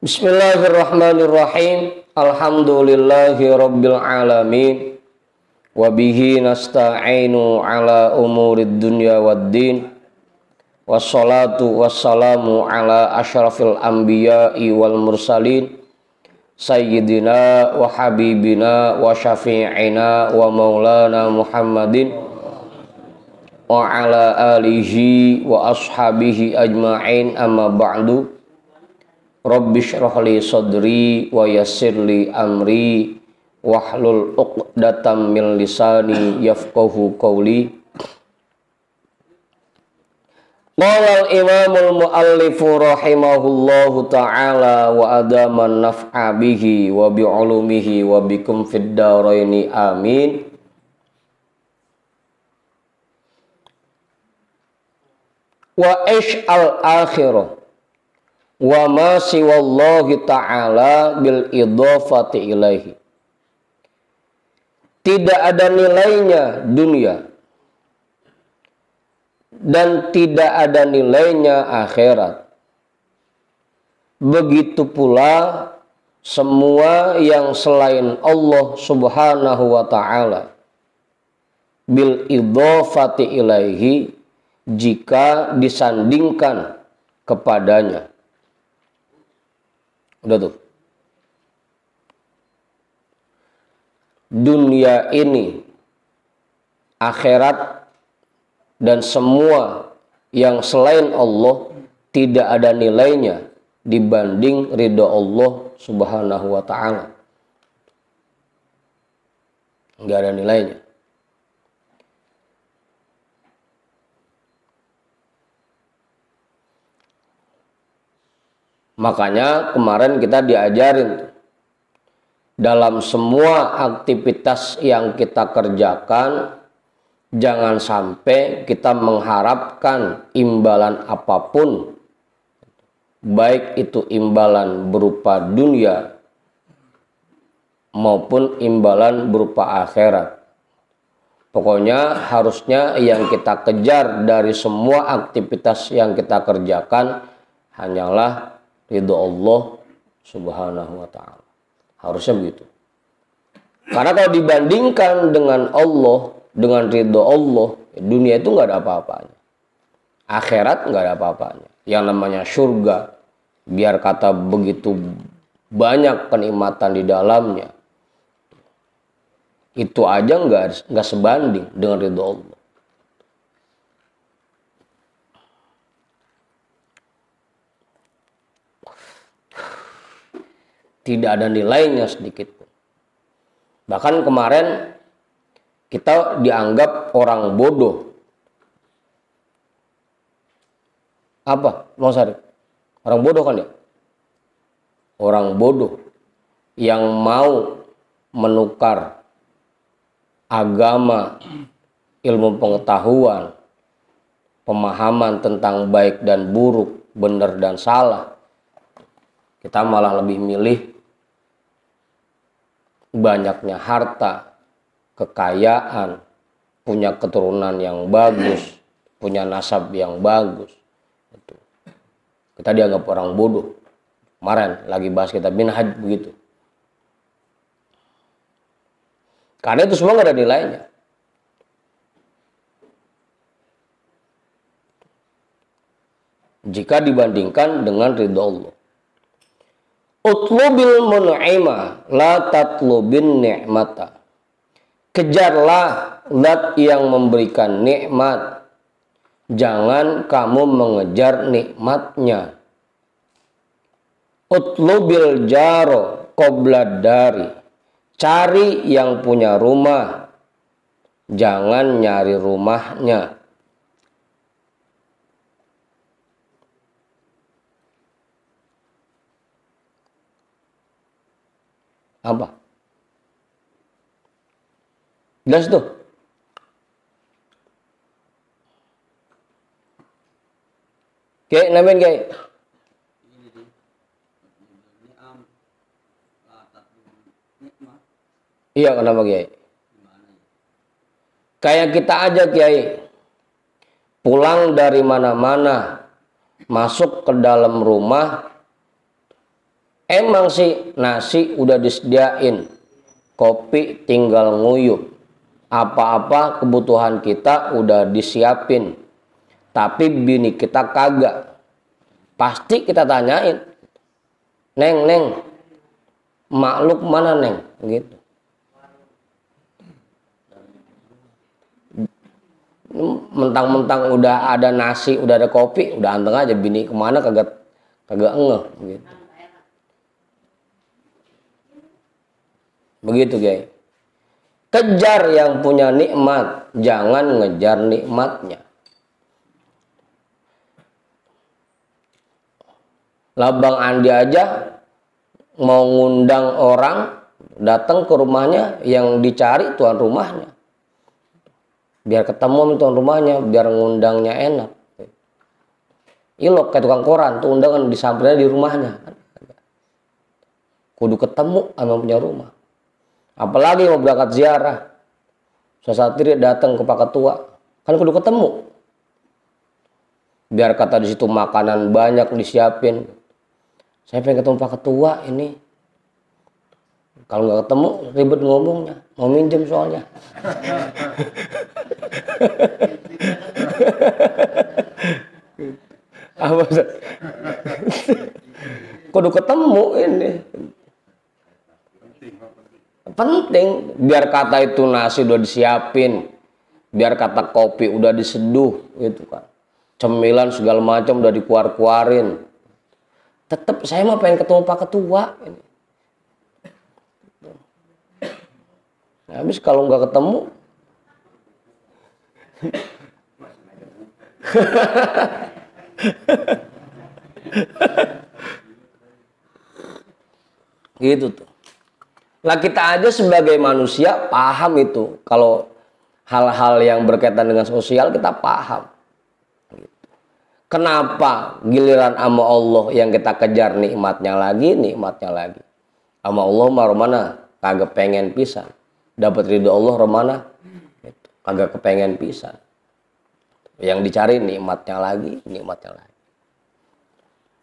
Bismillahirrahmanirrahim. Alhamdulillahi rabbil alamin. Wabihi nasta'inu ala umurid dunya waddin. Wassalatu wassalamu ala ashrafil anbiya'i wal mursalin. Sayyidina wa habibina wa syafi'ina wa maulana Muhammadin. Wa ala alihi wa ashabihi ajma'in, amma ba'du. Rabbi shrah li sadri wa yassir li amri wahlul 'uqdatam min lisani yafqahu qawli. Qala al-imamul muallifu rahimahullahu ta'ala wa adaman naf'a bihi wa bi 'ulumihi wa bikum fid dharaini amin. Wa ish'al akhirah wa ma siwallahi ta'ala bil idhafati ilaihi. Tidak ada nilainya dunia dan tidak ada nilainya akhirat. Begitu pula semua yang selain Allah subhanahu wa ta'ala bil idhafati ilaihi, jika disandingkan kepadanya. Udah tuh. Dunia ini, akhirat, dan semua yang selain Allah tidak ada nilainya dibanding ridho Allah subhanahu wa ta'ala. Nggak ada nilainya. Makanya kemarin kita diajarin dalam semua aktivitas yang kita kerjakan, jangan sampai kita mengharapkan imbalan apapun, baik itu imbalan berupa dunia maupun imbalan berupa akhirat. Pokoknya harusnya yang kita kejar dari semua aktivitas yang kita kerjakan hanyalah ridho Allah subhanahu wa ta'ala. Harusnya begitu. Karena kalau dibandingkan dengan Allah, dengan ridho Allah, dunia itu nggak ada apa-apanya. Akhirat nggak ada apa-apanya. Yang namanya surga, biar kata begitu banyak kenikmatan di dalamnya, itu aja nggak sebanding dengan ridho Allah. Tidak ada nilainya sedikit pun. Bahkan kemarin kita dianggap orang bodoh. Apa, Bang Sarif? Orang bodoh kan ya? Orang bodoh yang mau menukar agama, ilmu pengetahuan, pemahaman tentang baik dan buruk, benar dan salah. Kita malah lebih milih banyaknya harta, kekayaan, punya keturunan yang bagus, punya nasab yang bagus. Kita dianggap orang bodoh. Kemarin lagi bahas kita minhaj begitu. Karena itu semua gak ada nilainya. Jika dibandingkan dengan ridho Allah. Utlubil mun'ima la tatlubin ni'mata. Kejarlah zat yang memberikan nikmat, jangan kamu mengejar nikmatnya. Utlubil jaro qoblad dari. Cari yang punya rumah, jangan nyari rumahnya. Apa? Jelas tuh. Kayak namain kayak. Iya, kenapa Kiai? Kayak kita aja Kiai. Pulang dari mana-mana, masuk ke dalam rumah, Emang sih nasi udah disediain, kopi tinggal nguyup, apa-apa kebutuhan kita udah disiapin, tapi bini kita kagak. Pasti kita tanyain, neng, makhluk mana neng, gitu. Mentang-mentang udah ada nasi, udah ada kopi, udah anteng aja, bini kemana kagak ngeh, gitu. Begitu guys. Kejar yang punya nikmat, jangan ngejar nikmatnya. Lah Bang Andi aja mau ngundang orang datang ke rumahnya, yang dicari tuan rumahnya. Biar ketemu sama tuan rumahnya, biar ngundangnya enak. Ilok kayak tukang koran, tuh undangan disamperin di rumahnya. Kudu ketemu sama punya rumah. Apalagi mau berangkat ziarah, sesatiri datang ke Pak Ketua, kan kudu ketemu. Biar kata di situ makanan banyak disiapin. Saya pengen ketemu Pak Ketua ini. Kalau nggak ketemu ribet ngomongnya, mau minjem soalnya. Apa? Kudu ketemu ini. Penting, biar kata itu nasi udah disiapin, biar kata kopi udah diseduh, gitu kan. Cemilan segala macam udah dikeluarin. Tetap saya mah pengen ketemu Pak Ketua. Nah, habis kalau nggak ketemu, gitu tuh. Lah kita aja sebagai manusia paham itu. Kalau hal-hal yang berkaitan dengan sosial kita paham. Kenapa giliran sama Allah yang kita kejar nikmatnya lagi. Sama Allah mah romana kagak pengen pisan. Dapat ridho Allah romana kagak kepengen pisan. Yang dicari nikmatnya lagi.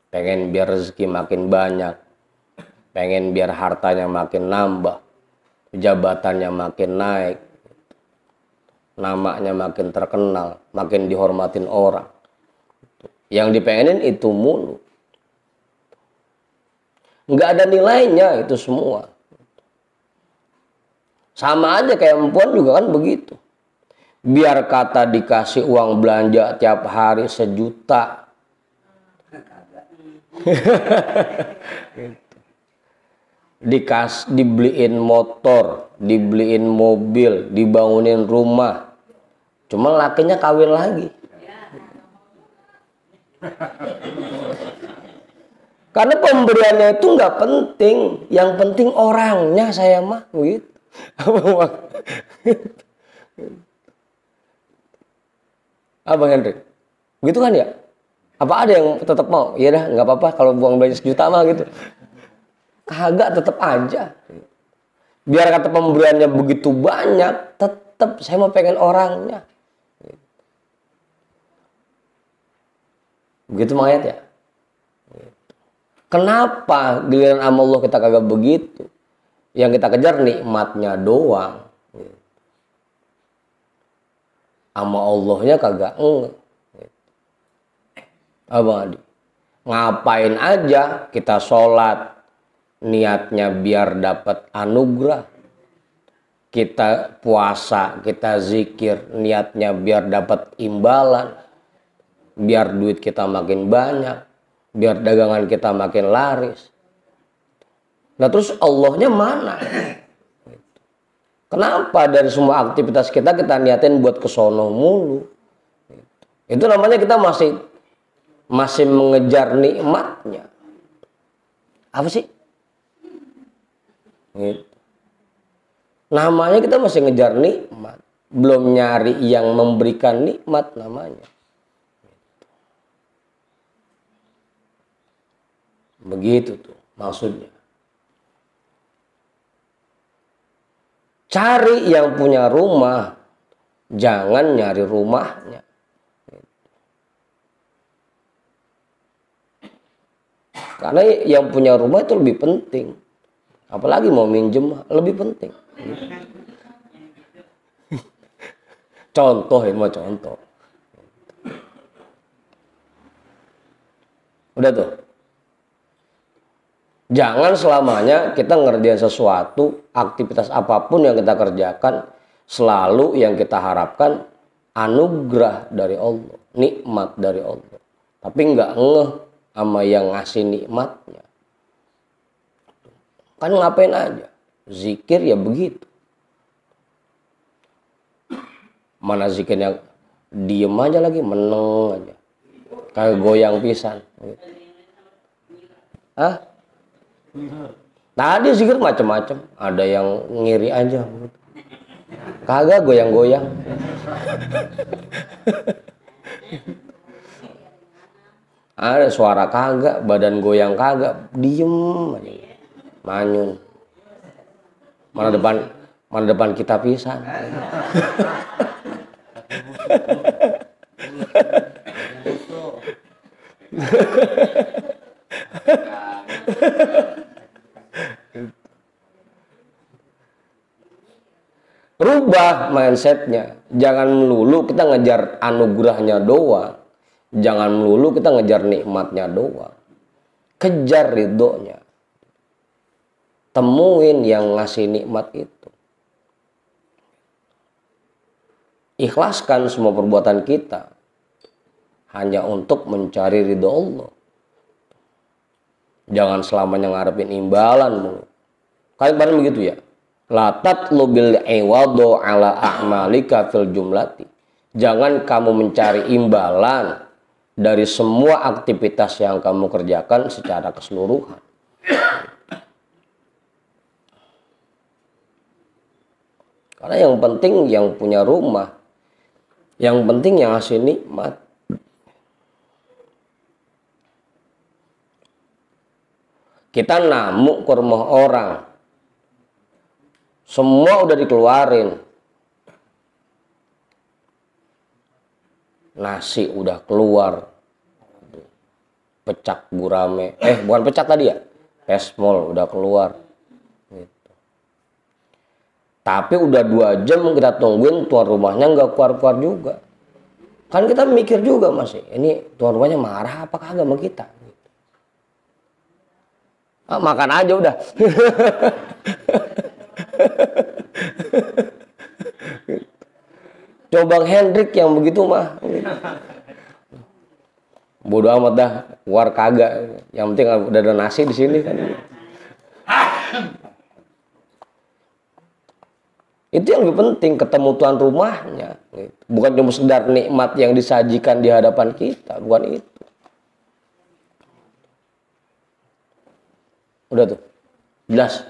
Pengen biar rezeki makin banyak. Pengen biar hartanya makin nambah, jabatannya makin naik, namanya makin terkenal, makin dihormatin orang. Yang dipengenin itu mulu. Nggak ada nilainya itu semua. Sama aja kayak perempuan juga kan begitu. Biar kata dikasih uang belanja tiap hari 1 juta. Dibeliin motor, dibeliin mobil, dibangunin rumah, cuma lakinya kawin lagi. Karena pemberiannya itu nggak penting, yang penting orangnya saya mah gitu. Abang Hendrik, begitu kan ya? Apa ada yang tetap mau? Ya dah, nggak apa-apa kalau buang belanja 1 juta mah gitu. Kagak, tetap aja. Biar kata pemberiannya begitu banyak, tetap saya mau pengen orangnya. Begitu ayat ya. Kenapa giliran sama Allah kita kagak begitu? Yang kita kejar nikmatnya doang. Sama Allahnya kagak Abang Adi, ngapain aja kita sholat, niatnya biar dapat anugerah. Kita puasa, kita zikir, niatnya biar dapat imbalan. Biar duit kita makin banyak, biar dagangan kita makin laris. Nah terus Allahnya mana? Kenapa dari semua aktivitas kita niatin buat kesono mulu? Itu namanya kita masih mengejar nikmatnya. Apa sih? Gitu. Namanya kita masih ngejar nikmat, belum nyari yang memberikan nikmat namanya. Begitu tuh maksudnya. Cari yang punya rumah, jangan nyari rumahnya. Karena yang punya rumah itu lebih penting. Apalagi mau minjem lebih penting. Contoh, ini mah contoh. Udah tuh. Jangan selamanya kita ngerjain sesuatu, aktivitas apapun yang kita kerjakan, selalu yang kita harapkan anugerah dari Allah, nikmat dari Allah. Tapi nggak ngeh sama yang ngasih nikmatnya. Kan ngapain aja, zikir ya begitu. Mana zikirnya diem aja lagi, meneng aja, kayak goyang pisan. Hah? Tadi zikir macam-macam, ada yang ngiri aja, kagak goyang-goyang. Ada suara kagak, badan goyang kagak, diem aja, manyun. Mana depan kita pisan. Rubah mindsetnya. Jangan melulu kita ngejar anugerahnya doang. Jangan melulu kita ngejar nikmatnya doang. Kejar ridhonya. Temuin yang ngasih nikmat itu. Ikhlaskan semua perbuatan kita hanya untuk mencari ridho Allah. Jangan selamanya ngarepin imbalan. Kalian begitu ya? La tatlubil iwadu ala a'malika fil jumlati. Jangan kamu mencari imbalan dari semua aktivitas yang kamu kerjakan secara keseluruhan. Karena yang penting yang punya rumah, yang penting yang ngasih nikmat. Kita namuk ke rumah orang, semua udah dikeluarin, nasi udah keluar, pecak gurame, bukan pecak tadi ya, pesmol udah keluar, gitu. Tapi udah 2 jam kita tungguin, tuan rumahnya nggak keluar-keluar juga. Kan kita mikir juga masih, ini tuan rumahnya marah apa kagak sama kita? Makan aja udah. Coba Hendrik yang begitu mah. Bodoh amat dah, keluar kagak. Yang penting udah ada nasi di sini kan. Itu yang lebih penting, ketemu tuan rumahnya. Bukan cuma sekedar nikmat yang disajikan di hadapan kita, bukan itu. Udah tuh, jelas.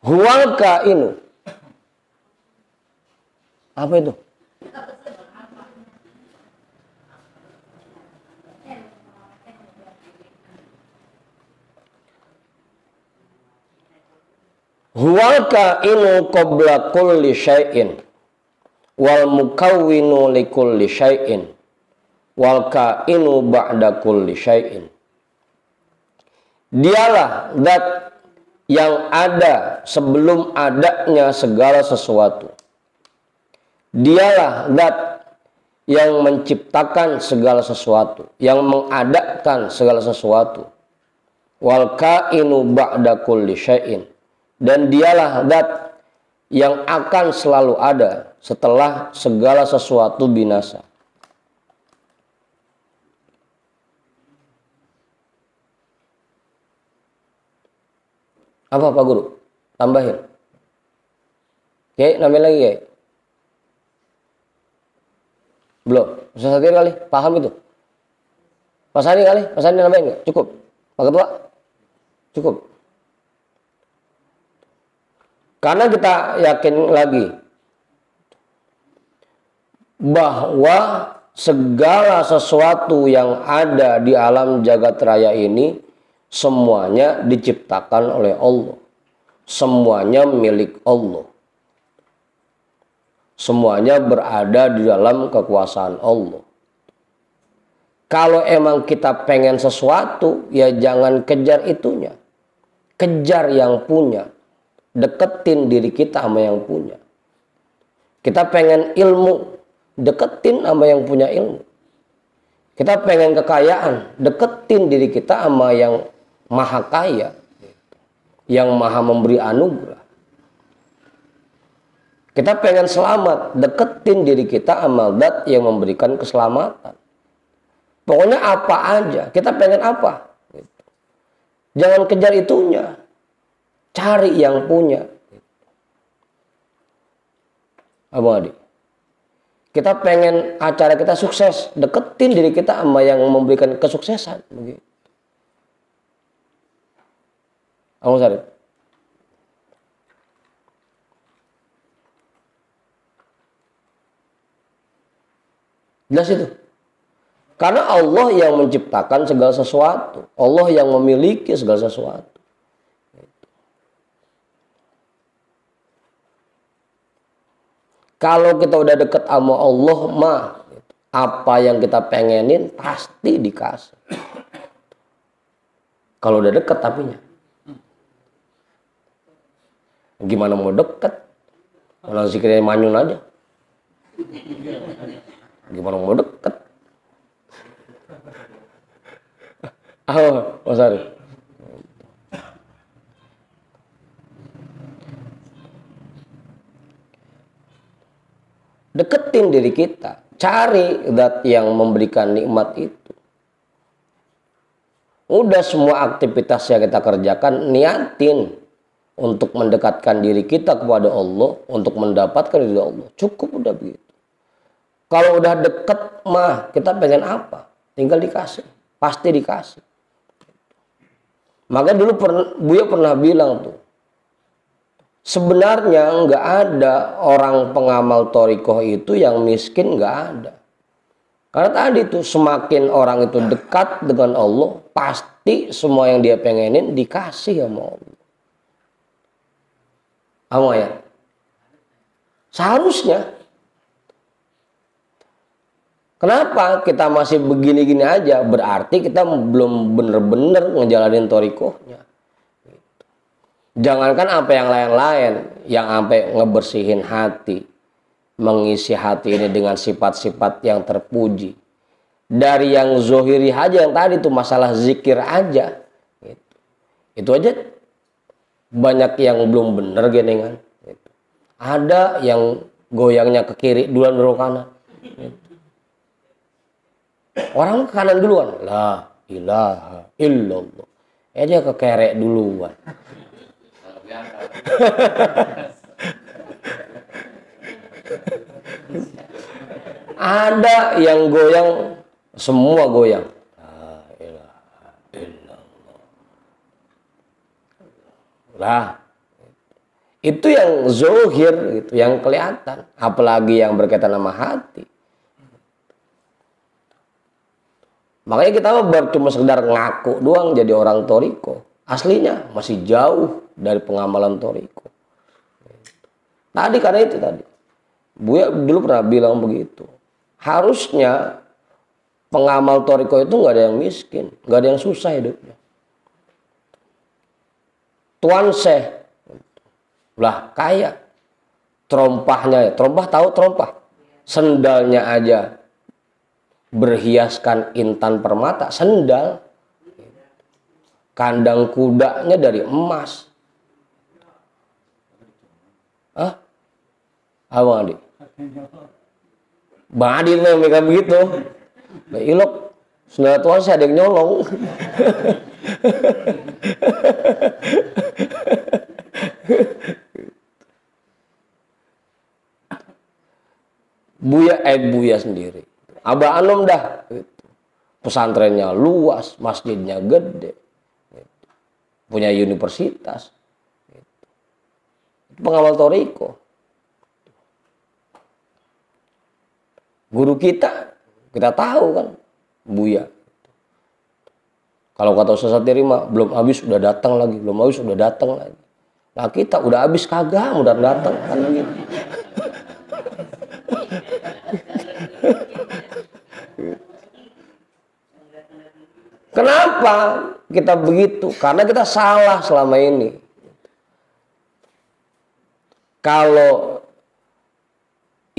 Huwal kainu. Apa itu? Huwal kainu qabla kulli syai'in wal mukawwinu li kulli syai'in wal kainu ba'da kulli syai'in. Dialah zat yang ada sebelum adanya segala sesuatu. Dialah zat yang menciptakan segala sesuatu, yang mengadakan segala sesuatu. Wal kainu ba'da kulli syai'in. Dan dialah zat yang akan selalu ada setelah segala sesuatu binasa. Apa Pak Guru? Tambahin. Oke, nambahin lagi ya. Belum. Ustaz Satir kali, paham itu. Pak Sani kali, Pak Sani nambahin nggak? Cukup. Pak Ketua? Cukup. Karena kita yakin lagi bahwa segala sesuatu yang ada di alam jagat raya ini semuanya diciptakan oleh Allah. Semuanya milik Allah. Semuanya berada di dalam kekuasaan Allah. Kalau emang kita pengen sesuatu, ya jangan kejar itunya. Kejar yang punya. Deketin diri kita sama yang punya. Kita pengen ilmu, deketin sama yang punya ilmu. Kita pengen kekayaan, deketin diri kita sama yang maha kaya, yang maha memberi anugerah. Kita pengen selamat, deketin diri kita sama zat yang memberikan keselamatan. Pokoknya apa aja, kita pengen apa. Jangan kejar itunya, cari yang punya. Abang Adi, kita pengen acara kita sukses, deketin diri kita sama yang memberikan kesuksesan. Begitu. Abang Sarip. Jelas itu. Karena Allah yang menciptakan segala sesuatu. Allah yang memiliki segala sesuatu. Kalau kita udah deket sama Allah mah, apa yang kita pengenin pasti dikasih. Kalau udah deket tapinya. Gimana mau deket? Kalau zikirnya manyun aja. Gimana mau deket? Mas Ari. Deketin diri kita, cari zat yang memberikan nikmat itu. Udah semua aktivitas yang kita kerjakan, niatin untuk mendekatkan diri kita kepada Allah, untuk mendapatkan ridho Allah. Cukup udah begitu. Kalau udah deket mah, kita pengen apa? Tinggal dikasih, pasti dikasih. Maka dulu Buya pernah bilang tuh, sebenarnya nggak ada orang pengamal thariqah itu yang miskin, nggak ada. Karena tadi tuh semakin orang itu dekat dengan Allah, pasti semua yang dia pengenin dikasih sama Allah. Apa ya? Seharusnya. Kenapa kita masih begini-gini aja? Berarti kita belum bener-bener ngejalanin thariqahnya. Jangankan apa yang lain-lain, yang sampai ngebersihin hati, mengisi hati ini dengan sifat-sifat yang terpuji. Dari yang zohiri aja, yang tadi tuh masalah zikir aja, itu aja banyak yang belum bener geningan. Ada yang goyangnya ke kiri duluan baru kanan. Orang ke kanan duluan, la ilaha illallah. Dia ke kerek duluan. Ada yang goyang, semua goyang. La ilaha illallah. Lah, itu yang zohir, itu yang kelihatan. Apalagi yang berkaitan sama hati. Makanya kita baru cuma sekedar ngaku doang jadi orang thariqah. Aslinya masih jauh dari pengamalan thariqah. Tadi karena itu tadi. Buya dulu pernah bilang begitu. Harusnya pengamal thariqah itu nggak ada yang miskin, nggak ada yang susah hidupnya. Tuan Syekh lah kaya. Terompahnya, terompah tahu terompah? Sendalnya aja berhiaskan intan permata, sendal. Kandang kudanya dari emas. Hah? Abang Adi? Bang Adi mereka begitu. Nah, ilok, sendal tuan saya ada yang nyolong. Buya sendiri. Abah Anom dah. Pesantrennya luas, masjidnya gede. Punya universitas. Pengamal thariqah. Guru kita tahu kan, Buya. Kalau kata Ustaz Satiri mah belum habis udah datang lagi, belum habis udah datang lagi. Nah kita udah habis kagak, udah datang kan gitu. Kenapa kita begitu? Karena kita salah selama ini. Kalau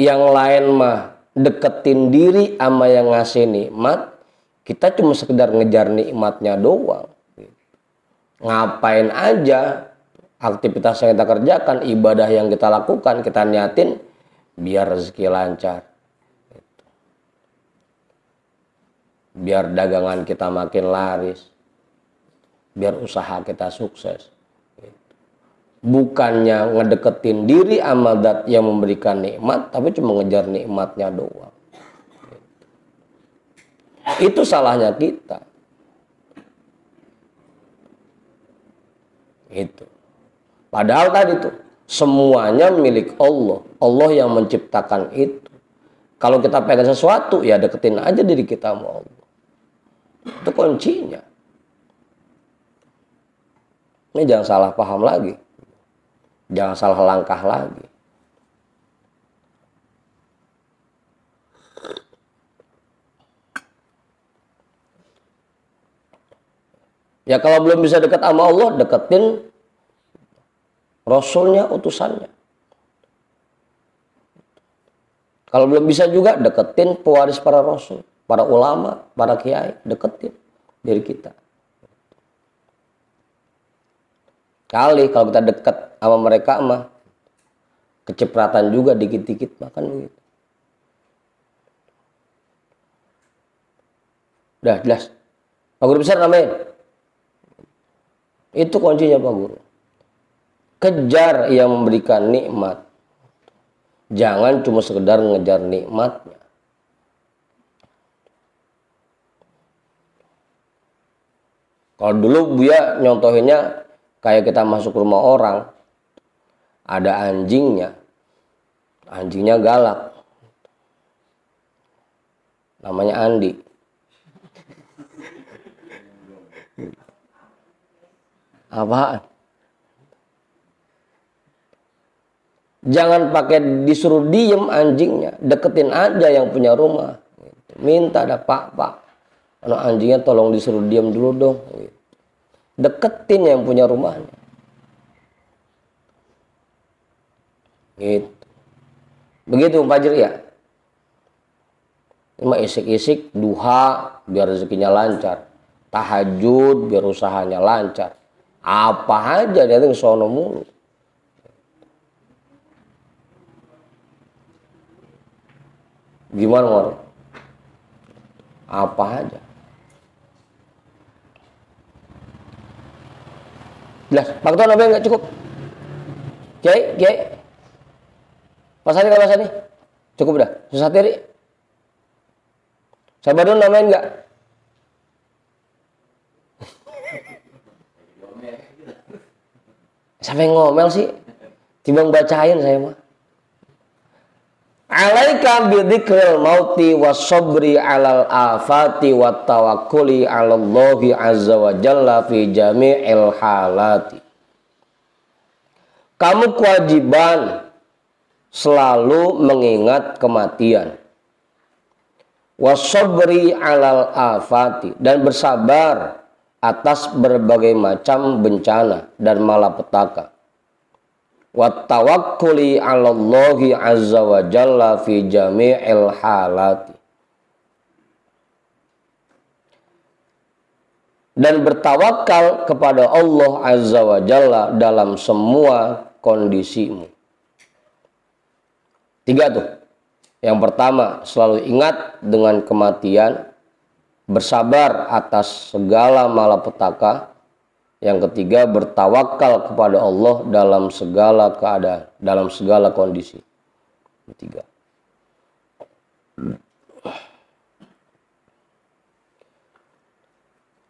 yang lain mah deketin diri sama yang ngasih nikmat, kita cuma sekedar ngejar nikmatnya doang. Ngapain aja aktivitas yang kita kerjakan, ibadah yang kita lakukan, kita niatin biar rezeki lancar. Biar dagangan kita makin laris. Biar usaha kita sukses. Bukannya ngedeketin diri sama zat yang memberikan nikmat, tapi cuma ngejar nikmatnya doang. Itu salahnya kita. Itu. Padahal tadi tuh semuanya milik Allah. Allah yang menciptakan itu. Kalau kita pengen sesuatu, ya deketin aja diri kita sama Allah. Itu kuncinya. Ini jangan salah paham lagi. Jangan salah langkah lagi. Ya kalau belum bisa dekat sama Allah, deketin Rasulnya, utusannya. Kalau belum bisa juga, deketin pewaris para Rasul. Para ulama, para kiai, deketin diri kita. Kali kalau kita dekat sama mereka mah kecipratan juga dikit-dikit makan begitu. Udah jelas. Pak Guru besar namanya. Itu kuncinya Pak Guru. Kejar yang memberikan nikmat. Jangan cuma sekedar ngejar nikmatnya. Kalau dulu Buya nyontohinnya kayak kita masuk rumah orang, ada anjingnya galak, namanya Andi. Apaan? Jangan pakai disuruh diem anjingnya, deketin aja yang punya rumah. Minta dah pak, anak anjingnya tolong disuruh diem dulu dong. Deketin yang punya rumahnya. Gitu. Begitu Fajr ya. Cuma isik-isik duha biar rezekinya lancar. Tahajud biar usahanya lancar. Apa aja dia tuh sono mulu. Gimana Mor? Apa aja. Jelas, Pak Ketua namanya nggak cukup. Kiai. Pasani kalau pasani. Cukup dah. Susah tiri. Sabadun namain nggak? Siapa yang ngomel sih? Timbang bacain saya mah. Alaika bidzikril mauti wasobri alal afati wat tawakkuli 'alallahi azza wa jalla fi jami'il halati. Kamu kewajiban selalu mengingat kematian. Wasobri alal afati, dan bersabar atas berbagai macam bencana dan malapetaka. Wa tawakkuli 'alallahi azza wa jalla fi jami'il halati, dan bertawakal kepada Allah azza wa jalla dalam semua kondisimu. 3 tuh. Yang pertama, selalu ingat dengan kematian, bersabar atas segala malapetaka. Yang ketiga, bertawakal kepada Allah dalam segala keadaan, dalam segala kondisi. Ketiga.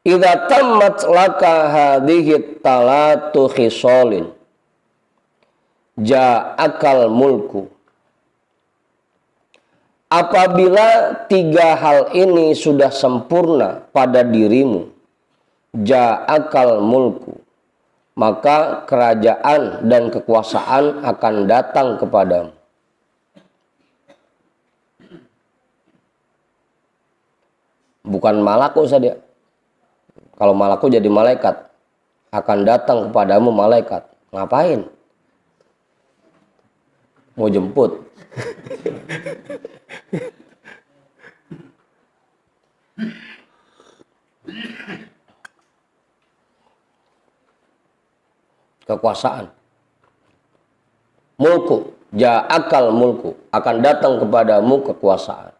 Idza tammat laka hadhihi talatu khisalin ja'akal mulku. Apabila 3 hal ini sudah sempurna pada dirimu, ja'akal mulku, maka kerajaan dan kekuasaan akan datang kepadamu. Bukan malak Ustaz ya. Kalau malaku jadi malaikat, akan datang kepadamu malaikat. Ngapain? Mau jemput. Kekuasaan. Mulku, ja'akal mulku, akan datang kepadamu kekuasaan.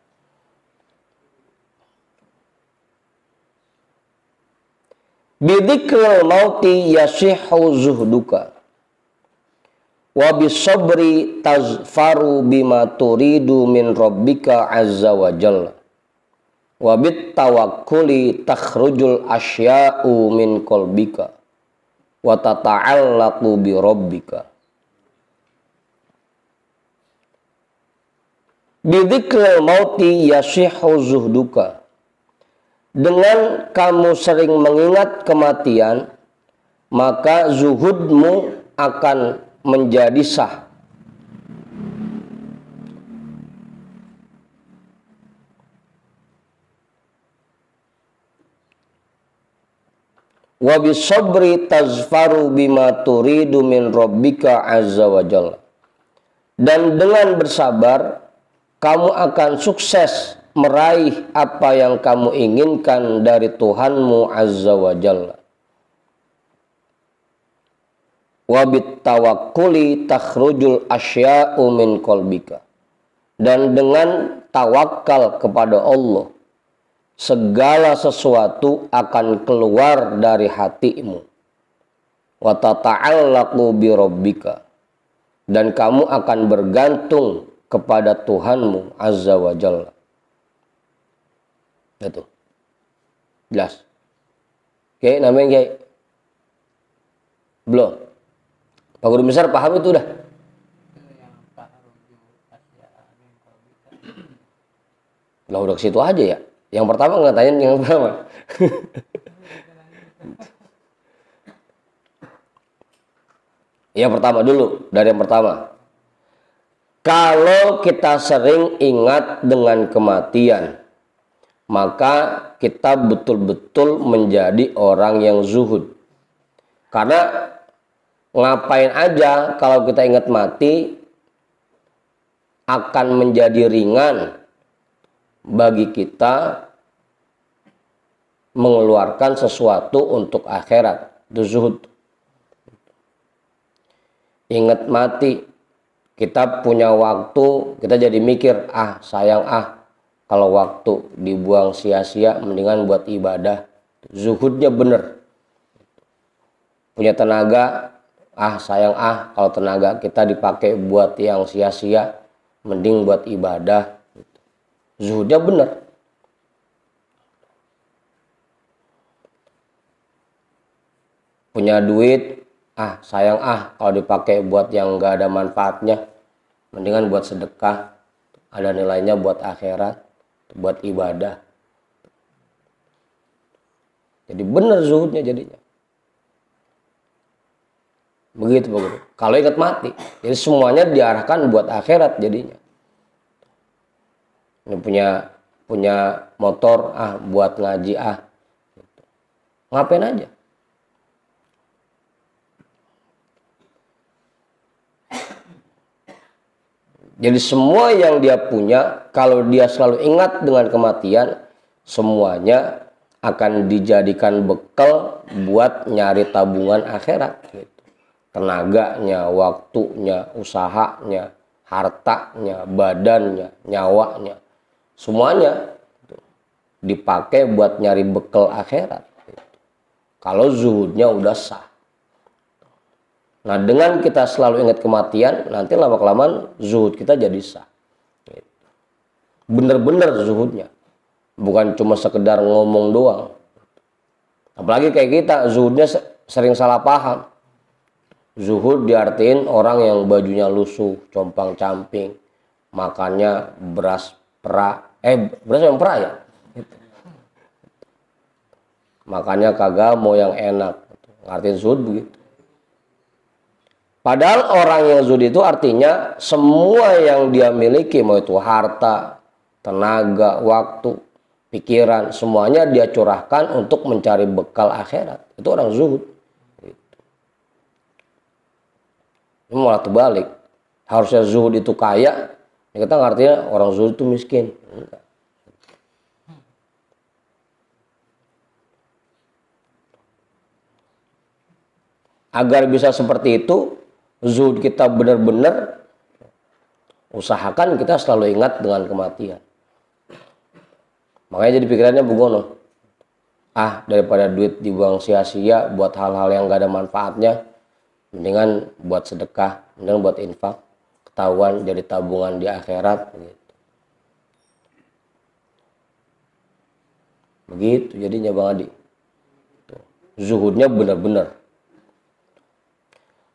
Bidzikril mauti yasihhu zuhduka wa bisabri tazfaru bima turidu min rabbika azza wa jalla wa bit tawakkuli takhrujul asya'u min qalbika wa tata'allaqu bi rabbika. Bidzikril mauti yasihhu zuhduka, dengan kamu sering mengingat kematian, maka zuhudmu akan menjadi sah. Wa bisabri tazfaru bima turidu min rabbika azza wa jalla. Dan dengan bersabar, kamu akan sukses meraih apa yang kamu inginkan dari Tuhanmu azza wa jalla. Wa bit tawakkuli takhrujul asya'u min qalbika. Dan dengan tawakal kepada Allah, segala sesuatu akan keluar dari hatimu. Wa tata'allaqu bi rabbika. Dan kamu akan bergantung kepada Tuhanmu azza wa jalla. Itu jelas. Oke, namanya Kiai belum? Pak Guru besar paham itu udah? Lah udah ke situ aja ya. Yang pertama nggak tanya yang pertama. Yang pertama dulu, dari yang pertama. Kalau kita sering ingat dengan kematian, maka kita betul-betul menjadi orang yang zuhud. Karena ngapain aja kalau kita ingat mati, akan menjadi ringan bagi kita mengeluarkan sesuatu untuk akhirat. Itu zuhud. Ingat mati, kita punya waktu, kita jadi mikir, sayang kalau waktu dibuang sia-sia, mendingan buat ibadah. Zuhudnya bener. Punya tenaga, sayang kalau tenaga kita dipakai buat yang sia-sia, mending buat ibadah. Zuhudnya bener. Punya duit, sayang kalau dipakai buat yang gak ada manfaatnya, mendingan buat sedekah, ada nilainya buat akhirat, buat ibadah. Jadi benar zuhudnya jadinya. Begitu Pak Guru. Kalau ingat mati, jadi semuanya diarahkan buat akhirat jadinya. Ini punya motor, buat ngaji, ngapain aja. Jadi semua yang dia punya, kalau dia selalu ingat dengan kematian, semuanya akan dijadikan bekal buat nyari tabungan akhirat. Gitu. Tenaganya, waktunya, usahanya, hartanya, badannya, nyawanya, semuanya dipakai buat nyari bekal akhirat. Gitu. Kalau zuhudnya udah sah. Nah, dengan kita selalu ingat kematian, nanti lama-kelamaan zuhud kita jadi sah. Bener-bener zuhudnya. Bukan cuma sekedar ngomong doang. Apalagi kayak kita, zuhudnya sering salah paham. Zuhud diartiin orang yang bajunya lusuh, compang-camping, makannya beras pera. Beras yang pera ya? Makannya kagak mau yang enak. Ngartiin zuhud begitu. Padahal orang yang zuhud itu artinya semua yang dia miliki, mau itu harta, tenaga, waktu, pikiran, semuanya dia curahkan untuk mencari bekal akhirat. Itu orang zuhud. Ini malah terbalik. Harusnya zuhud itu kaya, ya kita ngertinya orang zuhud itu miskin. Enggak. Agar bisa seperti itu, zuhud kita benar-benar, usahakan kita selalu ingat dengan kematian. Makanya jadi pikirannya begono. Daripada duit dibuang sia-sia buat hal-hal yang gak ada manfaatnya, mendingan buat sedekah, mendingan buat infak, ketahuan jadi tabungan di akhirat. Begitu jadinya Bang Adi. Zuhudnya benar-benar.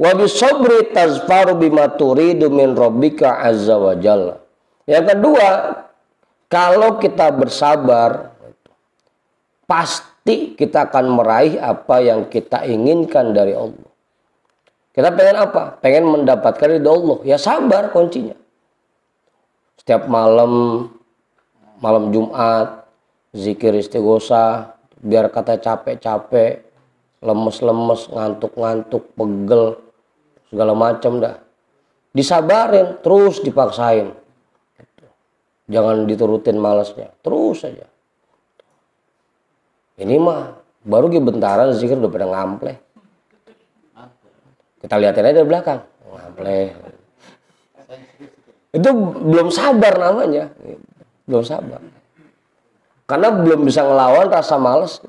Wa bisabri tazfaru bima turidu min rabbika azza wa jalla. Yang kedua, kalau kita bersabar, pasti kita akan meraih apa yang kita inginkan dari Allah. Kita pengen apa? Pengen mendapatkan ridho Allah. Ya sabar kuncinya. Setiap malam Jumat, zikir istighosah, biar kata capek-capek, lemes-lemes, ngantuk-ngantuk, pegel, segala macam dah. Disabarin, terus dipaksain. Jangan diturutin malasnya, terus saja. Ini mah baru bentaran zikir udah pada ngampleh. Kita lihatin aja dari belakang, ngampleh. Itu belum sabar namanya, belum sabar. Karena belum bisa ngelawan rasa malas.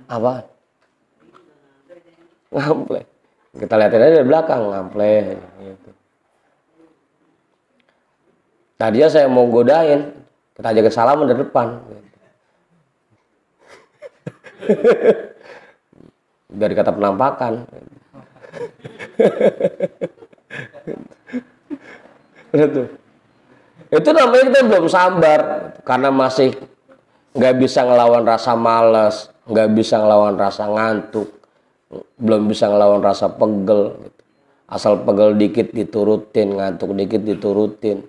Apa? Ngampleh. Kita lihatin aja dari belakang, ngampleh. Gitu. Tadinya saya mau godain, kita ajakin salaman dari depan. Biar dikata penampakan. Itu namanya kita belum sabar, karena masih nggak bisa ngelawan rasa malas, nggak bisa ngelawan rasa ngantuk, belum bisa ngelawan rasa pegel. Asal pegel dikit diturutin, ngantuk dikit diturutin.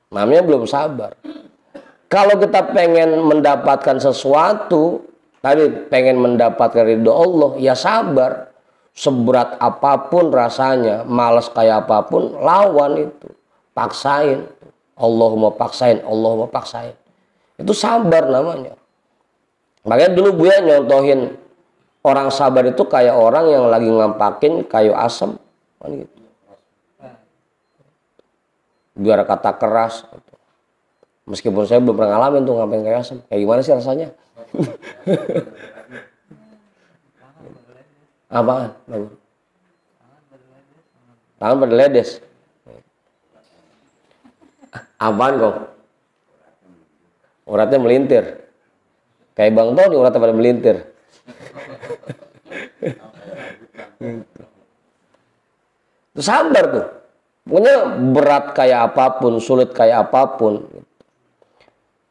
Namanya belum sabar. Kalau kita pengen mendapatkan sesuatu, tadi pengen mendapatkan ridho Allah, ya sabar. Seberat apapun rasanya, malas kayak apapun, lawan itu. Paksain. Allahumma paksain, Allahumma paksain. Itu sabar namanya. Makanya dulu Buya nyontohin orang sabar itu kayak orang yang lagi ngampakin kayu asam. Kan gitu. Biar kata keras. Meskipun saya belum pernah ngalamin tuh ngapain kayu asam. Kayak gimana sih rasanya? Apaan? Tangan pada ledes. Apaan kok? Uratnya melintir. Kayak Bang Tony uratnya pada melintir. Itu sabar tuh. Pokoknya berat kayak apapun, sulit kayak apapun.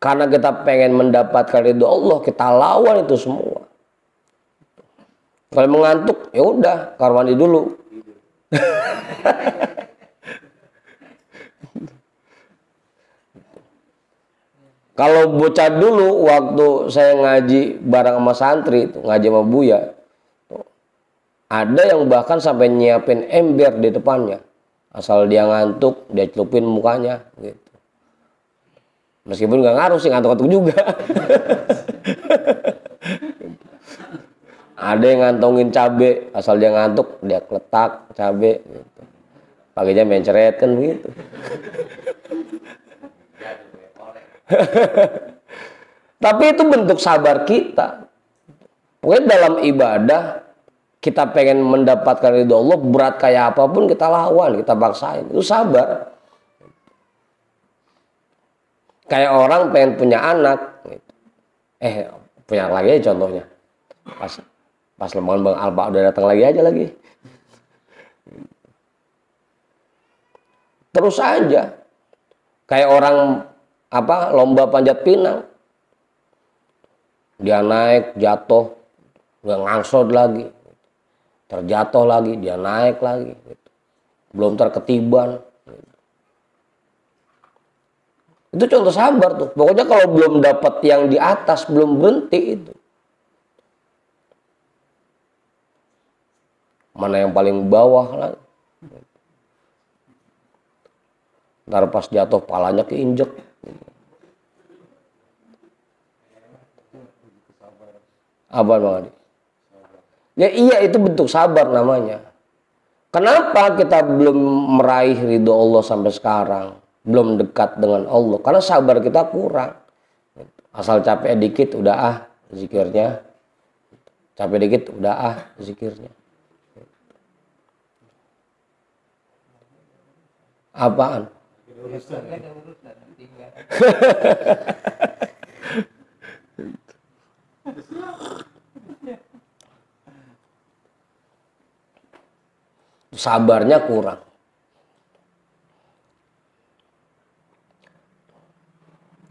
Karena kita pengen mendapatkan ridho Allah, kita lawan itu semua. Kalau mengantuk, ya udah, kamar mandi dulu. Kalau bocah dulu waktu saya ngaji bareng sama santri, ngaji sama Buya, ada yang bahkan sampai nyiapin ember di depannya. Asal dia ngantuk, dia celupin mukanya gitu. Meskipun nggak ngaruh sih, ngantuk-ngantuk juga. Ada yang ngantongin cabe, asal dia ngantuk, dia kletak cabe gitu. Paginya menceret kan begitu. Tapi itu bentuk sabar kita. Pokoknya dalam ibadah kita pengen mendapatkan ridho Allah, berat kayak apapun kita lawan, kita paksain. Itu sabar. Kayak orang pengen punya anak. Punya anak lagi aja contohnya. Pas lemongan Bang Alba udah datang lagi aja lagi. Terus aja. Kayak orang lomba panjat pinang. Dia naik, jatuh, nggak ngangsot lagi. Terjatuh lagi, dia naik lagi. Belum terketiban. Itu contoh sabar tuh. Pokoknya kalau belum dapat yang di atas, belum berhenti itu. Mana yang paling bawah lah. Ntar pas jatuh palanya keinjek. Apa Bang Adi? Ya iya, itu bentuk sabar namanya. Kenapa kita belum meraih ridho Allah sampai sekarang? Belum dekat dengan Allah. Karena sabar kita kurang. Asal capek dikit udah zikirnya. Capek dikit udah zikirnya. Apaan? Sabarnya kurang.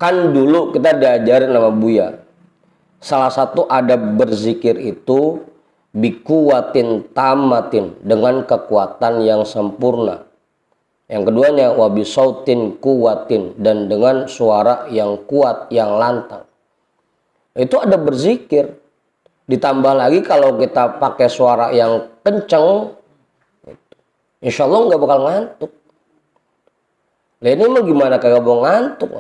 Kan dulu kita diajarin sama Buya, salah satu adab berzikir itu bikuwatin tamatin, dengan kekuatan yang sempurna. Yang keduanya wabisautin kuwatin, dan dengan suara yang kuat, yang lantang. Itu ada berzikir. Ditambah lagi kalau kita pakai suara yang kenceng, insya Allah nggak bakal ngantuk. Lah ini mah gimana kagak mau ngantuk?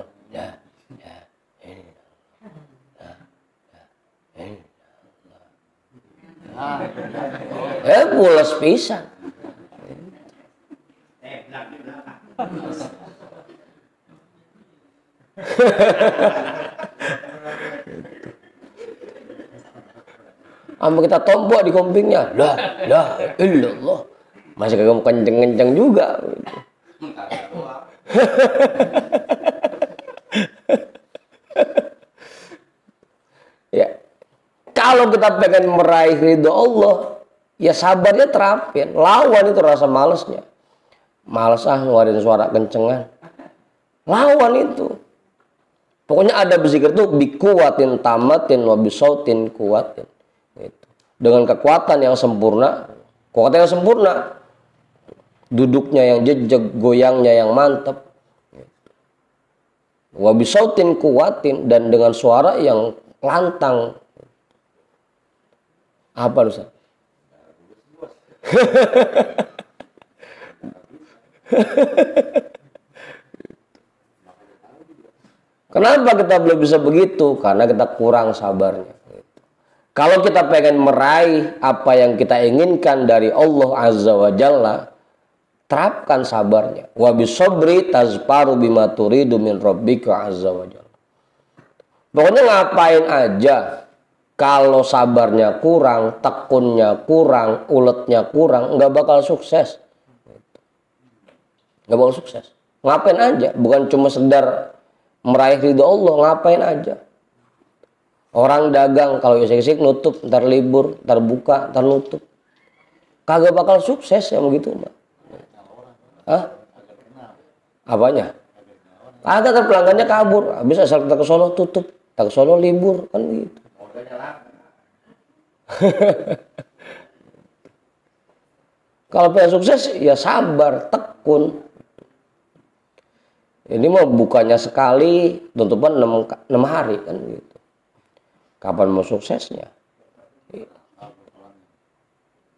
Pulas pisan. Sama kita tombok di kompingnya. Lah illallah. Masih kagak kenceng-kenceng juga. Ya. Kalau kita pengen meraih ridho Allah, ya sabarnya terapin. Lawan itu rasa malesnya. Males ngeluarin suara kencengan. Lawan itu. Pokoknya ada berzikir tuh bikuwatin tamatin wabisautin kuwatin. Gitu. Dengan kekuatan yang sempurna. Kekuatan yang sempurna. Duduknya yang jejeg, goyangnya yang mantap. Wabisautin kuwatin, dan dengan suara yang lantang. Apa Ustaz? Kenapa kita belum bisa begitu? Karena kita kurang sabarnya. Kalau kita pengen meraih apa yang kita inginkan dari Allah Azza wa Jalla, terapkan sabarnya. Wa bisobri tazparu bima turidu min rabbika azza wa jalla. Pokoknya ngapain aja, kalau sabarnya kurang, tekunnya kurang, uletnya kurang, nggak bakal sukses. Nggak bakal sukses. Ngapain aja, bukan cuma sekedar meraih ridho Allah, ngapain aja. Orang dagang kalau isik-isik nutup, ntar libur, ntar buka, ntar nutup. Kagak bakal sukses yang begitu, Mbak. Hah? Apanya? Kagak, kan pelanggannya kabur. Habis asal kita ke Solo tutup, kita ke Solo libur, kan gitu. Kalau pengen sukses ya sabar, tekun. Ini mau bukanya sekali, tutupan 6 hari kan gitu. Kapan mau suksesnya?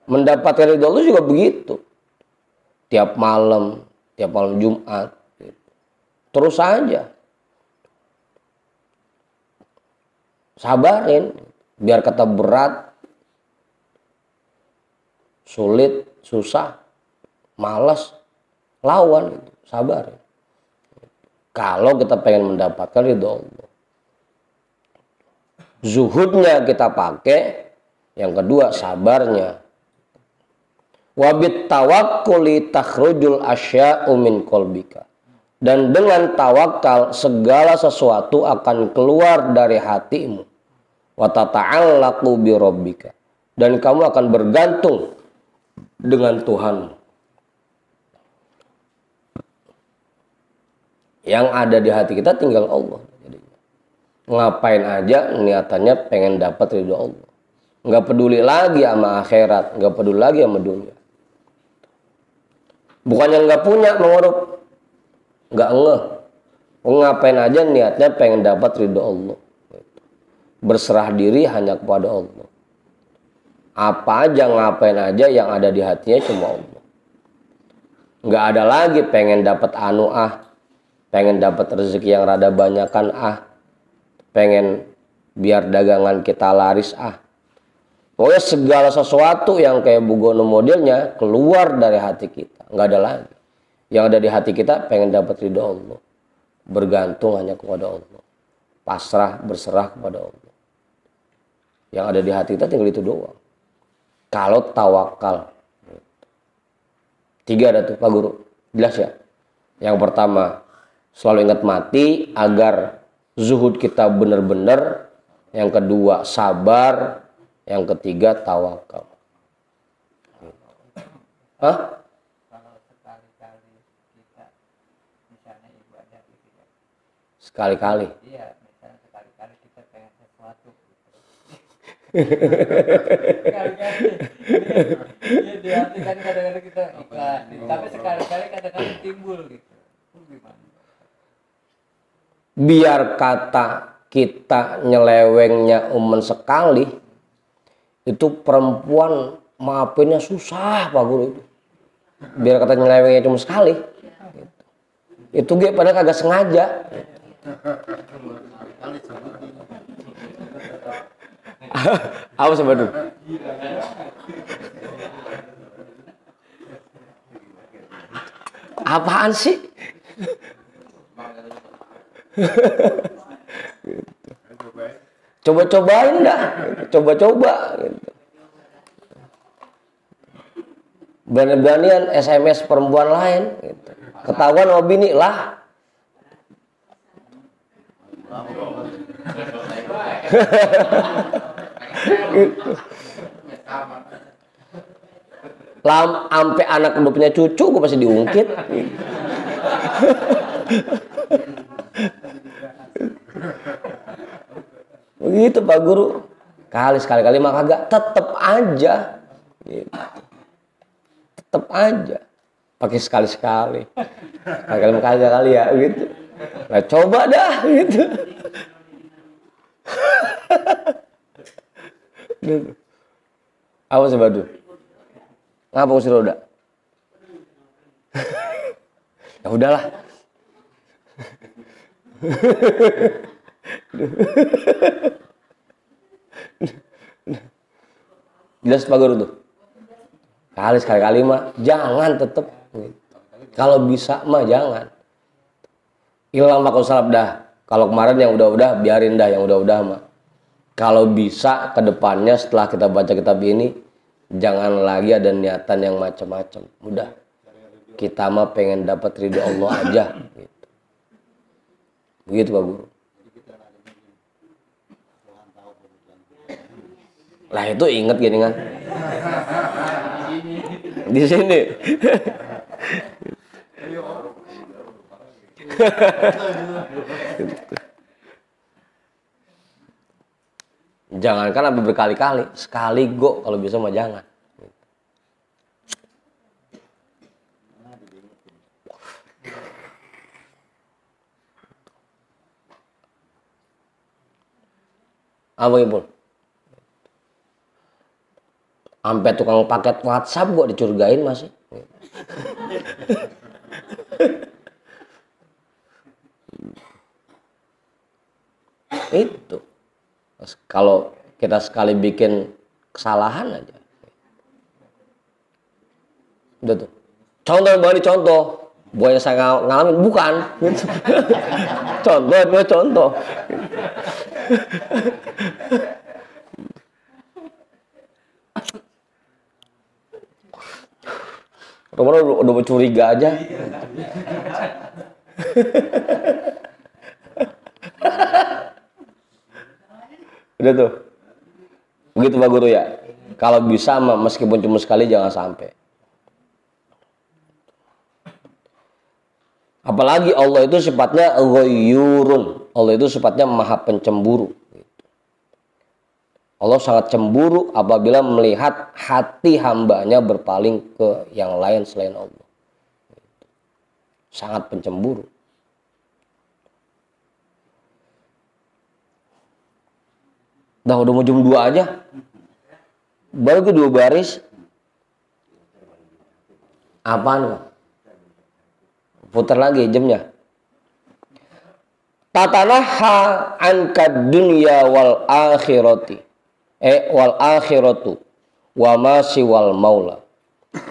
Mendapatkan ridho Allah juga begitu. Tiap malam Jumat. Gitu. Terus saja. Sabarin. Biar kata berat, sulit, susah, malas, lawan. Gitu. Sabarin. Kalau kita pengen mendapatkan ridho Allah. Zuhudnya kita pakai. Yang kedua sabarnya. Wabit tawakkuli takhrujul asya'u min qalbika. Dan dengan tawakal segala sesuatu akan keluar dari hatimu. Wa tata'allaqu bi rabbika. Dan kamu akan bergantung dengan Tuhanmu. Yang ada di hati kita tinggal Allah. Ngapain aja niatannya pengen dapat ridho Allah. Nggak peduli lagi sama akhirat, nggak peduli lagi sama dunia. Bukannya nggak punya, menguruk, nggak ngeh. Ngapain aja niatnya pengen dapat ridho Allah. Berserah diri hanya kepada Allah. Apa aja, ngapain aja yang ada di hatinya cuma Allah. Nggak ada lagi pengen dapat anu pengen dapat rezeki yang rada banyakan pengen biar dagangan kita laris Pokoknya segala sesuatu yang kayak Bugono modelnya keluar dari hati kita. Nggak ada lagi. Yang ada di hati kita pengen dapat ridho Allah. Bergantung hanya kepada Allah. Pasrah, berserah kepada Allah. Yang ada di hati kita tinggal itu doang. Kalau tawakal. 3 ada tuh Pak Guru. Jelas ya? Yang pertama, selalu ingat mati agar zuhud kita benar-benar. Yang kedua, sabar. Yang ketiga, tawakal. Kalau sekali-kali kita misalnya ibadah gitu ya. Sekali-kali. Iya, misalnya sekali-kali kita pengen sesuatu gitu. Sekali-kali. Iya, di hati kan kadang-kadang kita ikhlas. Tapi sekali-kali kadang-kadang timbul gitu. Itu gimana? Biar kata kita nyelewengnya sekali, itu perempuan maafinnya susah Pak Guru itu. Biar kata nyelewengnya cuma sekali. Itu gue pada kagak sengaja. Apa sebetulnya? Apaan sih? Coba-cobain dah, coba-coba gitu. Berani-beranian SMS perempuan lain gitu. Ketahuan sama bini lah. Gitu. Sampai anak udah punya cucu gue pasti diungkit gitu. Begitu Pak Guru. Sekali-kali mah kagak, tetep aja gitu. Tetep aja pakai sekali-sekali. Sekali-kali mah kagak kali ya gitu. Nah coba dah gitu. Gitu. Apa sebadu? Ngapa kursi roda? Ya udahlah. Jelas Pak Guru tuh. Sekali-kali mah jangan tetep. Kalau bisa mah jangan. Hilang makul salap dah. Kalau kemarin yang udah-udah biarin dah yang udah-udah mah. Kalau bisa ke depannya setelah kita baca kitab ini jangan lagi ada niatan yang macam-macam. Udah. Kita mah pengen dapat ridho Allah aja gitu. Begitu Pak Guru. Lah itu inget gini kan. Di sini. Jangankan sampai berkali-kali, sekali go kalau bisa mah jangan. Apa Ibu? Sampai tukang paket WhatsApp gua dicurigain masih. Itu. Kalau kita sekali bikin kesalahan aja. Udah tuh. Contoh balik contoh. Bukannya saya ngalamin, bukan. Gitu. Contoh. Rumah udah curiga aja. Udah tuh. Begitu Pak Guru ya. Kalau bisa meskipun cuma sekali jangan sampai. Apalagi Allah itu sifatnya ghayyurun. Allah itu sifatnya maha pencemburu. Allah sangat cemburu apabila melihat hati hambanya berpaling ke yang lain selain Allah. Sangat pencemburu. Udah mau jam 2 aja. Baru ke 2 baris. Apaan? Putar lagi jamnya. Tatanaha anka dunya wal akhirati. Wal akhiratu wa ma siwal maula.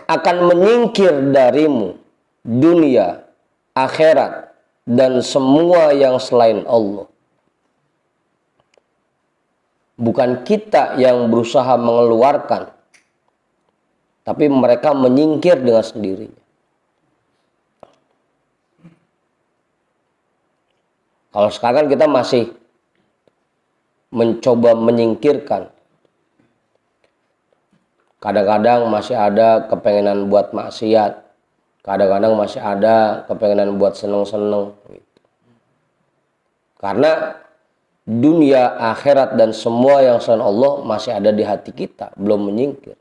Akan menyingkir darimu dunia, akhirat, dan semua yang selain Allah. Bukan kita yang berusaha mengeluarkan, tapi mereka menyingkir dengan sendirinya. Kalau sekarang kita masih mencoba menyingkirkan. Kadang-kadang masih ada kepengenan buat maksiat. Kadang-kadang masih ada kepengenan buat seneng-seneng. Karena dunia, akhirat, dan semua yang selain Allah masih ada di hati kita, belum menyingkir.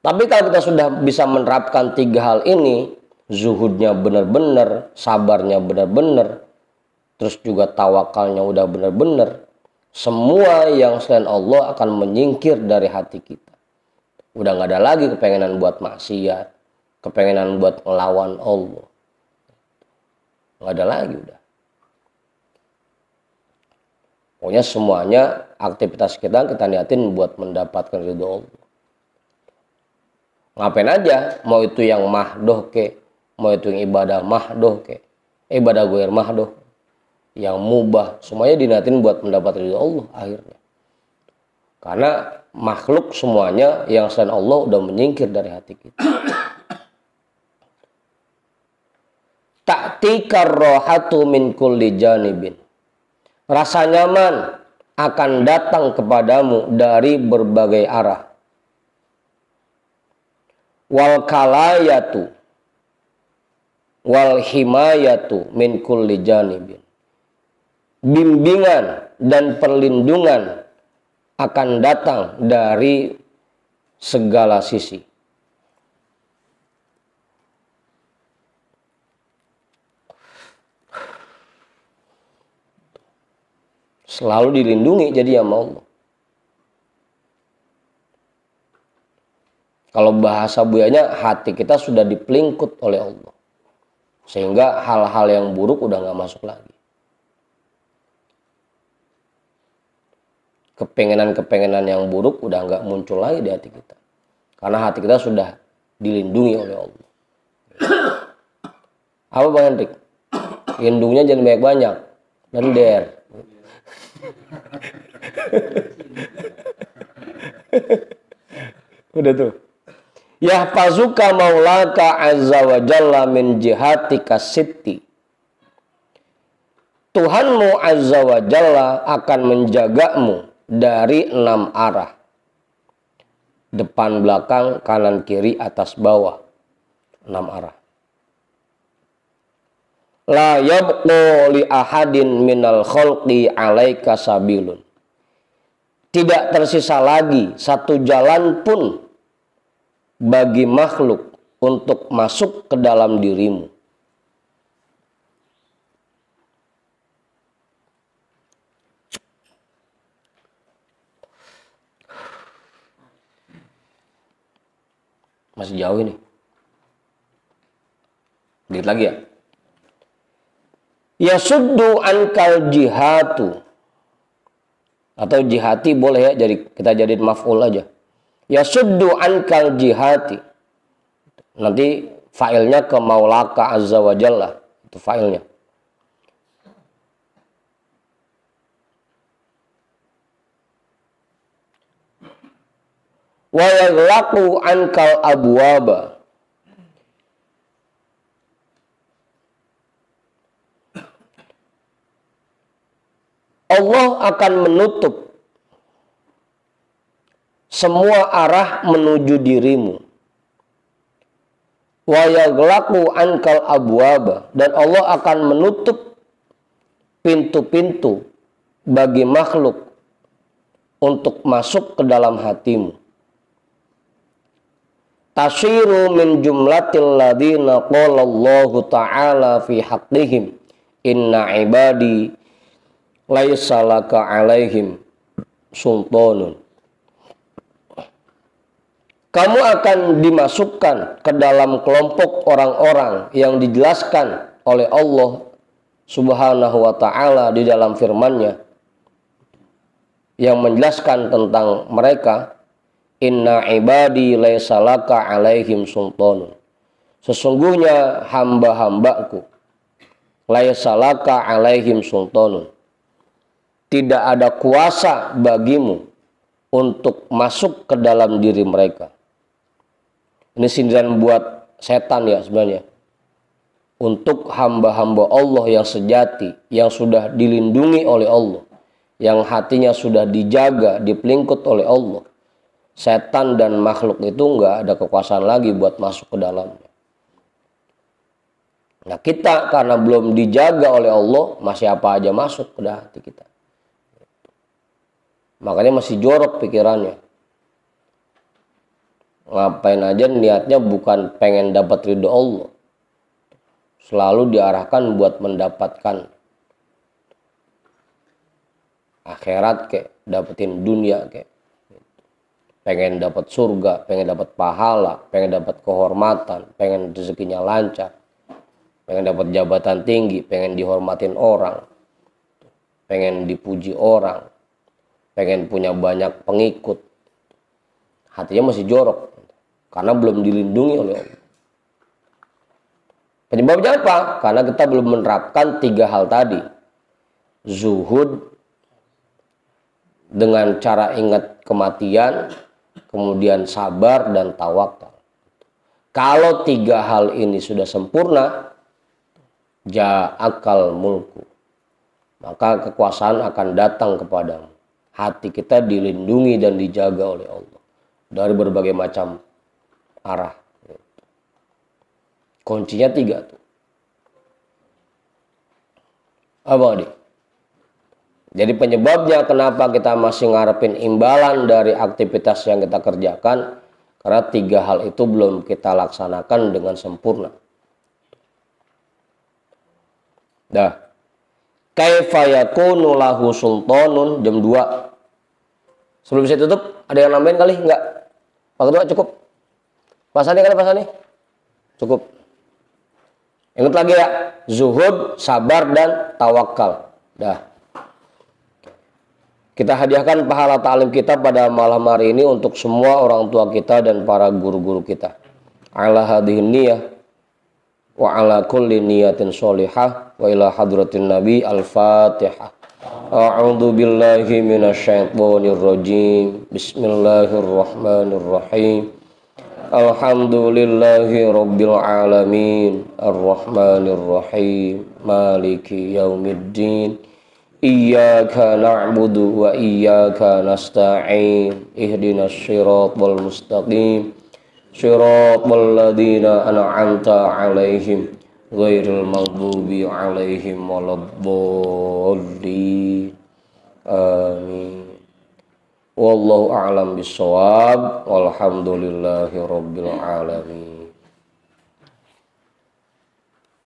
Tapi kalau kita sudah bisa menerapkan 3 hal ini, zuhudnya benar-benar, sabarnya benar-benar, terus juga tawakalnya udah benar-benar, semua yang selain Allah akan menyingkir dari hati kita. Udah nggak ada lagi kepengenan buat maksiat, kepengenan buat melawan Allah. Nggak ada lagi udah. Pokoknya semuanya aktivitas kita niatin buat mendapatkan ridho Allah. Ngapain aja, mau itu yang mahdoh ke, mau itu yang ibadah mahdoh ke, ibadah goir mahdoh, yang mubah, semuanya diniatin buat mendapat ridho Allah akhirnya. Karena makhluk semuanya yang selain Allah udah menyingkir dari hati kita. Ta'tikar rohatu min kulli janibin. Rasa nyaman akan datang kepadamu dari berbagai arah. Wal kalayatu wal himayatu min kulli janibin. Bimbingan dan perlindungan akan datang dari segala sisi. Selalu dilindungi jadi sama Allah. Kalau bahasa buyanya, hati kita sudah dipelingkut oleh Allah. Sehingga hal-hal yang buruk udah nggak masuk lagi. Kepengenan-kepengenan yang buruk udah nggak muncul lagi di hati kita. Karena hati kita sudah dilindungi oleh Allah. Apa Bang Hendrik? Lindungnya jangan banyak-banyak. Lender. Udah tuh. Yahfazuka maulaka azza wa jalla min jihatika sitti. Tuhanmu azza wa jalla akan menjagamu dari 6 arah. Depan, belakang, kanan, kiri, atas, bawah. 6 arah. La yabqu li ahadin minal khalqi alaika sabilun. Tidak tersisa lagi satu jalan pun bagi makhluk untuk masuk ke dalam dirimu. Masih jauh ini. Dikit lagi ya. Yasuddu ankal jihatu. Atau jihati boleh ya, jadi kita jadiin maf'ul aja. Yasuddu ankal jihati. Nanti failnya ke maulaka azza wa jalla. Itu failnya. Wa yaghlaqu ankal abwaba. Allah akan menutup semua arah menuju dirimu. Wa yaghlaqu ankal abwaba, dan Allah akan menutup pintu-pintu bagi makhluk untuk masuk ke dalam hatimu. tasiru min jumlatil ladina qala Allah ta'ala fi haqqihim inna ibadi laisa laka alaihim sultanun. Kamu akan dimasukkan ke dalam kelompok orang-orang yang dijelaskan oleh Allah Subhanahu wa ta'ala di dalam firman-Nya yang menjelaskan tentang mereka, inna ibadi laisa laka alaihim sultanun. Sesungguhnya hamba-hambaku laisa laka alaihim sultanun. Tidak ada kuasa bagimu untuk masuk ke dalam diri mereka. Ini sindiran buat setan ya sebenarnya. Untuk hamba-hamba Allah yang sejati, yang sudah dilindungi oleh Allah, yang hatinya sudah dijaga, dipelingkut oleh Allah, setan dan makhluk itu nggak ada kekuasaan lagi buat masuk ke dalamnya. Nah kita karena belum dijaga oleh Allah, masih apa aja masuk ke hati kita. Makanya masih jorok pikirannya. Ngapain aja niatnya bukan pengen dapat ridho Allah. Selalu diarahkan buat mendapatkan akhirat kayak, dapetin dunia kayak. Pengen dapat surga, pengen dapat pahala, pengen dapat kehormatan, pengen rezekinya lancar, pengen dapat jabatan tinggi, pengen dihormatin orang, pengen dipuji orang, pengen punya banyak pengikut. Hatinya masih jorok karena belum dilindungi oleh Allah. Penyebabnya apa? Karena kita belum menerapkan 3 hal tadi. Zuhud dengan cara ingat kematian, kemudian sabar dan tawakal. Kalau 3 hal ini sudah sempurna, ja'akal mulku, maka kekuasaan akan datang kepadamu. Hati kita dilindungi dan dijaga oleh Allah dari berbagai macam arah. Kuncinya 3 tuh. Apa nih? Jadi penyebabnya kenapa kita masih ngarepin imbalan dari aktivitas yang kita kerjakan, karena 3 hal itu belum kita laksanakan dengan sempurna. Dah. Kaifa yakunu lahu sultanun, jam 2. Sebelum saya tutup, ada yang nambahin kali? Enggak? Pak Ketua cukup? Pasani kali pasani? Cukup. Ingat lagi ya, zuhud, sabar, dan tawakal. Dah. Kita hadiahkan pahala ta'lim kita pada malam hari ini untuk semua orang tua kita dan para guru-guru kita. Ala hadhihin niyah wa ala kulli niyatin sholihah wa ila hadratin nabi al-fatihah. A'udzu billahi minasyaitonir rajim. Bismillahirrahmanirrahim. Alhamdulillahi rabbil alamin, arrahmanir rahim, maliki yaumiddin. Iyyaka na'budu wa iyyaka nasta'in. Ihdinas siratal mustaqim. Siratal ladzina an'amta 'alaihim ghairil maghdubi 'alaihim waladdallin. Amin. Wallahu a'lam bishawab. Walhamdulillahi rabbil alamin.